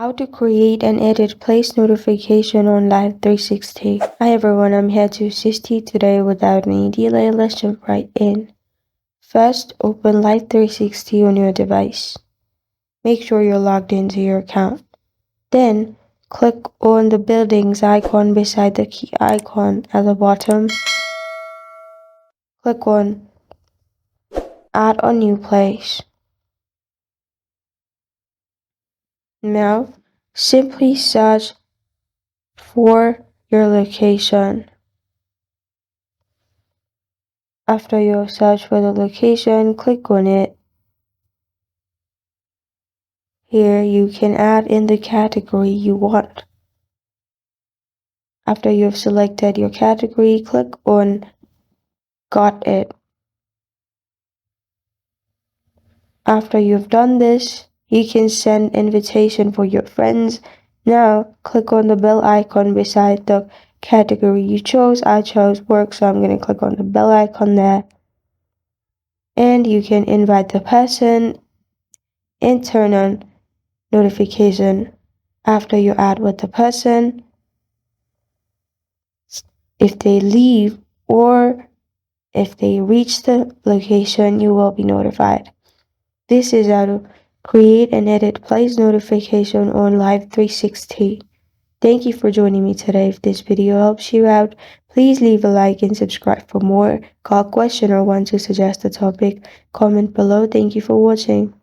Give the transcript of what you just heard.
How to create and edit place notification on Life360. Hi everyone, I'm here to assist you today without any delay. Let's jump right in. First, open Life360 on your device. Make sure you're logged into your account. Then, click on the buildings icon beside the key icon at the bottom. Click on Add a new place. Now, simply search for your location. After you search for the location, click on it. Here you can add in the category you want. After you've selected your category, click on Got It. After you've done this, you can send invitation for your friends. Now, click on the bell icon beside the category you chose. I chose work, so I'm going to click on the bell icon there. And you can invite the person and turn on notification. After you add with the person, if they leave or if they reach the location, you will be notified. This is how to create and edit place notification on Life360. Thank you for joining me today. If this video helps you out, please leave a like and subscribe for more. Got a question or want to suggest a topic? Comment below. Thank you for watching.